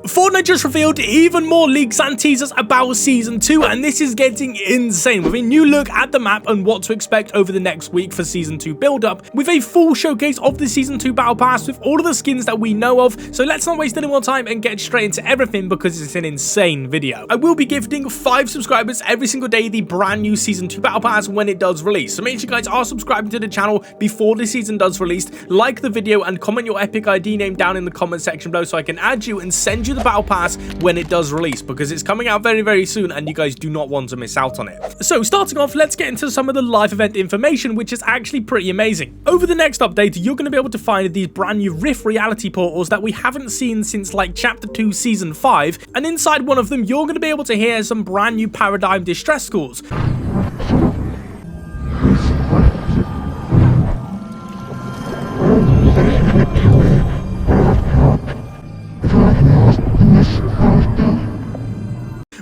Fortnite just revealed even more leaks and teasers about Season 2, and this is getting insane with a new look at the map and what to expect over the next week for Season 2 build-up, with a full showcase of the Season 2 Battle Pass with all of the skins that we know of. So let's not waste any more time and get straight into everything because it's an insane video. I will be gifting 5 subscribers every single day the brand new Season 2 Battle Pass when it does release. So make sure you guys are subscribing to the channel before the season does release, like the video and comment your epic ID name down in the comment section below so I can add you and send you the Battle Pass when it does release, because it's coming out very soon and you guys do not want to miss out on it. So starting off, let's get into some of the live event information, which is actually pretty amazing. Over the next update, you're going to be able to find these brand new Rift reality portals that we haven't seen since like Chapter 2 Season 5, and inside one of them, you're going to be able to hear some brand new Paradigm distress calls.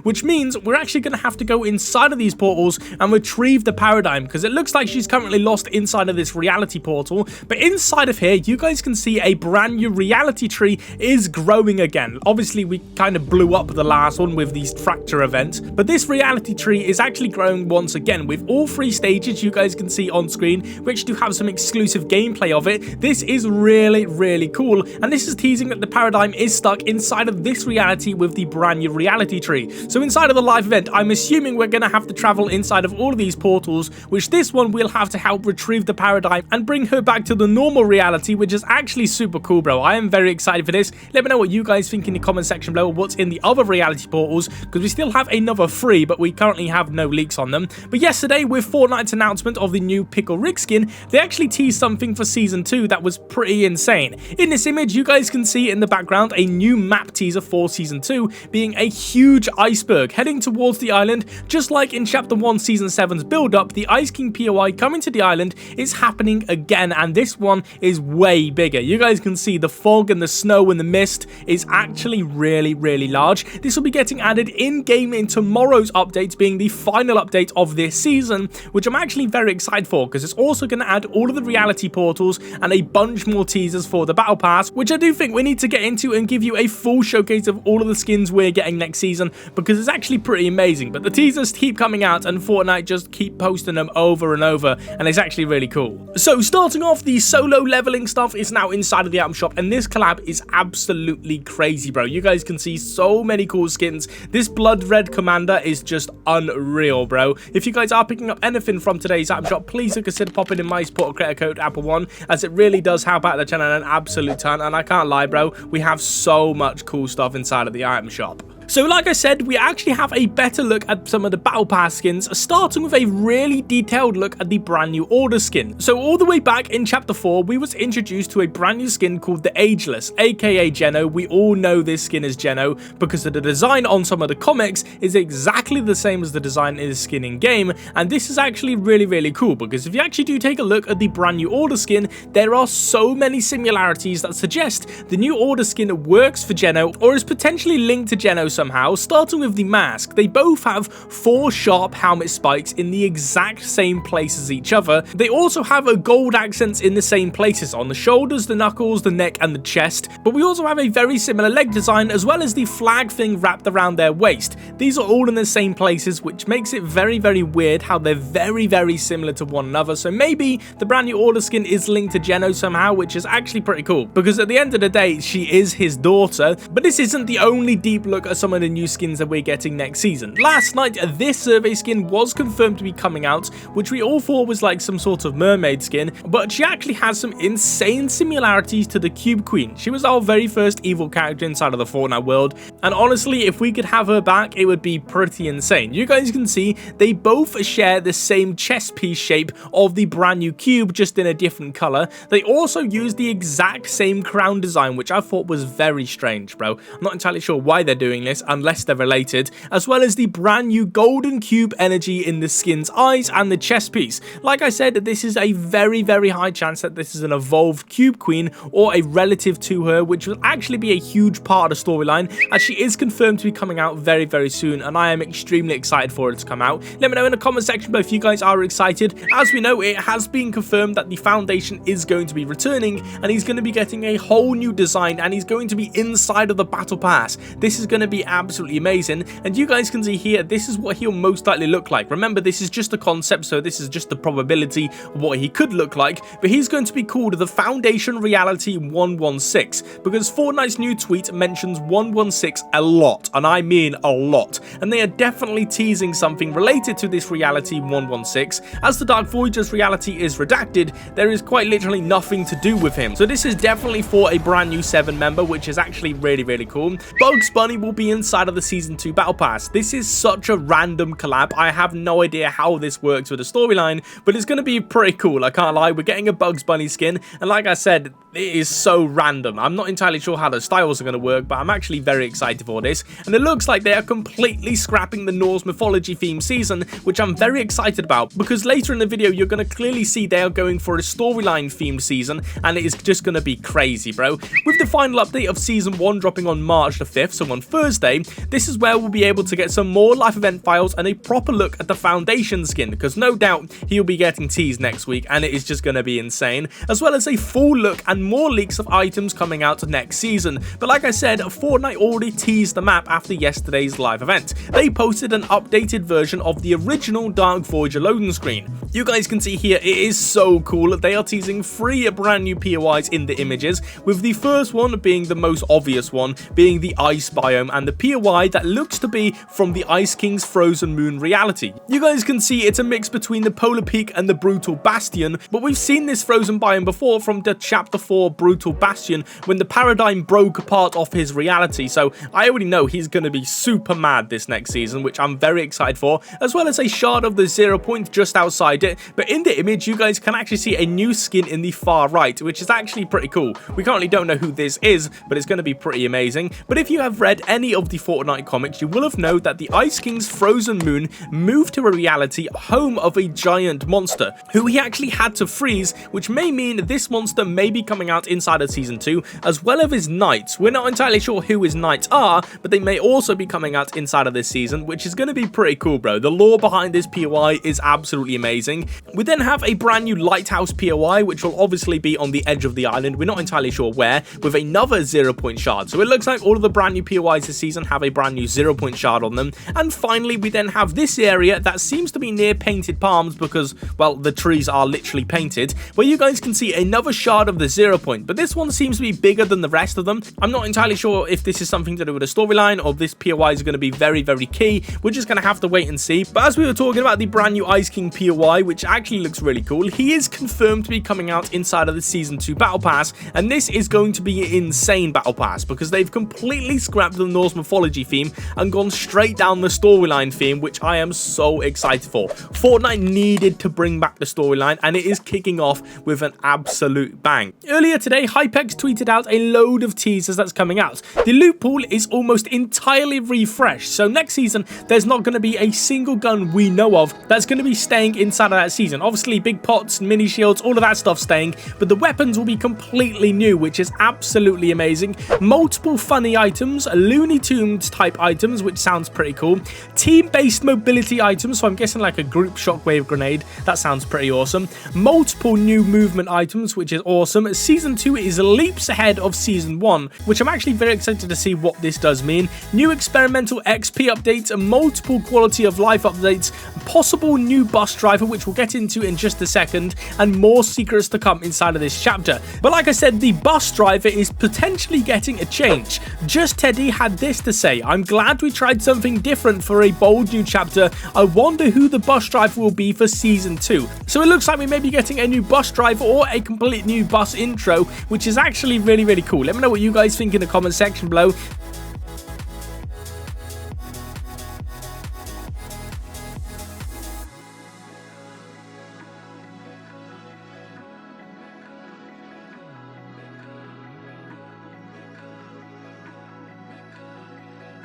Which means we're actually going to have to go inside of these portals and retrieve the Paradigm, because it looks like she's currently lost inside of this reality portal. But inside of here, you guys can see a brand new reality tree is growing again. Obviously, we kind of blew up the last one with the fracture event, but this reality tree is actually growing once again with all 3 stages you guys can see on screen, which do have some exclusive gameplay of it. This is really cool, and this is teasing that the Paradigm is stuck inside of this reality with the brand new reality tree. So inside of the live event, I'm assuming we're going to have to travel inside of all of these portals, which this one we'll have to help retrieve the Paradigm and bring her back to the normal reality, which is actually super cool, bro. I am very excited for this. Let me know what you guys think in the comment section below, what's in the other reality portals, because we still have another 3, but we currently have no leaks on them. But yesterday, with Fortnite's announcement of the new Pickle Rick skin, they actually teased something for Season 2 that was pretty insane. In this image, you guys can see in the background a new map teaser for Season 2, being a huge iceberg heading towards the island. Just like in Chapter 1 Season 7's build-up, the Ice King POI coming to the island is happening again, and this one is way bigger. You guys can see the fog and the snow and the mist is actually really large. This will be getting added in-game in tomorrow's update, being the final update of this season, which I'm actually very excited for, because it's also going to add all of the reality portals and a bunch more teasers for the Battle Pass, which I do think we need to get into and give you a full showcase of all of the skins we're getting next season, because it's actually pretty amazing. But the teasers keep coming out and Fortnite just keep posting them over and over, and it's actually really cool. So starting off, the solo leveling stuff is now inside of the item shop, and this collab is absolutely crazy, bro. You guys can see so many cool skins. This blood red commander is just unreal, bro. If you guys are picking up anything from today's item shop, please do consider popping in my support creator code Apple1, as it really does help out the channel an absolute ton. And I can't lie, bro, we have so much cool stuff inside of the item shop. So like I said, we actually have a better look at some of the Battle Pass skins, starting with a really detailed look at the brand new Order skin. So all the way back in Chapter 4, we was introduced to a brand new skin called the Ageless, aka Geno. We all know this skin as Geno because of the design on some of the comics is exactly the same as the design in the skin in game, and this is actually really cool, because if you actually do take a look at the brand new Order skin, there are so many similarities that suggest the new Order skin works for Geno or is potentially linked to Geno somehow. Starting with the mask, they both have 4 sharp helmet spikes in the exact same place as each other. They also have a gold accents in the same places on the shoulders, the knuckles, the neck and the chest, but we also have a very similar leg design as well as the flag thing wrapped around their waist. These are all in the same places, which makes it very weird how they're very similar to one another. So maybe the brand new Order skin is linked to Geno somehow, which is actually pretty cool, because at the end of the day, she is his daughter. But this isn't the only deep look at some of the new skins that we're getting next season. Last night, this survey skin was confirmed to be coming out, which we all thought was like some sort of mermaid skin, but she actually has some insane similarities to the Cube Queen. She was our very first evil character inside of the Fortnite world, and honestly, if we could have her back, it would be pretty insane. You guys can see they both share the same chest piece shape of the brand new cube, just in a different color. They also use the exact same crown design, which I thought was very strange, bro. I'm not entirely sure why they're doing this, this unless they're related, as well as the brand new golden cube energy in the skin's eyes and the chest piece. Like I said, this is a very, very high chance that this is an evolved cube queen or a relative to her, which will actually be a huge part of the storyline, as she is confirmed to be coming out very, very soon, and I am extremely excited for it to come out. Let me know in the comment section below if you guys are excited. As we know, it has been confirmed that the Foundation is going to be returning, and he's going to be getting a whole new design, and he's going to be inside of the battle pass. This is going to be absolutely amazing, and you guys can see here, this is what he'll most likely look like. Remember, this is just a concept, so this is just the probability of what he could look like, but he's going to be called the Foundation Reality 116, because Fortnite's new tweet mentions 116 a lot, and I mean a lot, and they are definitely teasing something related to this Reality 116. As the Dark Voyager's reality is redacted, there is quite literally nothing to do with him, so this is definitely for a brand new 7 member, which is actually really, really cool. Bugs Bunny will be inside of the Season 2 Battle Pass. This is such a random collab. I have no idea how this works with the storyline, but it's going to be pretty cool, I can't lie. We're getting a Bugs Bunny skin, and like I said, it is so random. I'm not entirely sure how the styles are going to work, but I'm actually very excited for this, and it looks like they are completely scrapping the Norse mythology theme season, which I'm very excited about, because later in the video you're going to clearly see they are going for a storyline themed season, and it is just going to be crazy, bro. With the final update of Season 1 dropping on March the 5th, so on Thursday, this is where we'll be able to get some more life event files and a proper look at the Foundation skin, because no doubt he'll be getting teased next week, and it is just going to be insane, as well as a full look and more leaks of items coming out next season. But like I said, Fortnite already teased the map after yesterday's live event. They posted an updated version of the original Dark Voyager loading screen. You guys can see here, it is so cool that they are teasing 3 brand new POIs in the images, with the first one being the most obvious one, being the ice biome, and the POI that looks to be from the Ice King's Frozen Moon reality. You guys can see it's a mix between the Polar Peak and the Brutal Bastion, but we've seen this frozen biome before from the Chapter 4 Brutal Bastion when the paradigm broke apart off his reality, so I already know he's going to be super mad this next season, which I'm very excited for, as well as a shard of the 0 point just outside it. But in the image, you guys can actually see a new skin in the far right, which is actually pretty cool. We currently don't know who this is, but it's going to be pretty amazing. But if you have read any of the Fortnite comics, you will have known that the Ice King's Frozen Moon moved to a reality home of a giant monster, who he actually had to freeze, which may mean this monster may be coming out inside of Season 2, as well as his knights. We're not entirely sure who his knights are, but they may also be coming out inside of this season, which is going to be pretty cool, bro. The lore behind this POI is absolutely amazing. We then have a brand new lighthouse POI, which will obviously be on the edge of the island. We're not entirely sure where, with another 0 point shard. So it looks like all of the brand new POIs this season have a brand new 0 point shard on them. And finally, we then have this area that seems to be near Painted Palms because, well, the trees are literally painted, where you guys can see another shard of the 0 point, but this one seems to be bigger than the rest of them. I'm not entirely sure if this is something to do with a storyline or if this POI is going to be very, very key. We're just going to have to wait and see. But as we were talking about the brand new Ice King POI, which actually looks really cool, he is confirmed to be coming out inside of the Season 2 Battle Pass, and this is going to be an insane Battle Pass because they've completely scrapped the Norse mythology theme and gone straight down the storyline theme, which I am so excited for. Fortnite needed to bring back the storyline, and it is kicking off with an absolute bang. Earlier today, Hypex tweeted out a load of teasers that's coming out. The loot pool is almost entirely refreshed, so next season there's not going to be a single gun we know of that's going to be staying inside of that season. Obviously, big pots, mini shields, all of that stuff staying, but the weapons will be completely new, which is absolutely amazing. Multiple funny items, Looney Tunes type items, which sounds pretty cool. Team-based mobility items, so I'm guessing like a group shockwave grenade. That sounds pretty awesome. Multiple new movement items, which is awesome. Season 2 is leaps ahead of Season 1, which I'm actually very excited to see what this does mean. New experimental XP updates, multiple quality of life updates, possible new bus driver, which we'll get into in just a second, and more secrets to come inside of this chapter. But like I said, the bus driver is potentially getting a change. Just Teddy had this to say: "I'm glad we tried something different for a bold new chapter. I wonder who the bus driver will be for Season 2. So it looks like we may be getting a new bus driver or a complete new bus intro, which is actually really, really cool. Let me know what you guys think in the comment section below.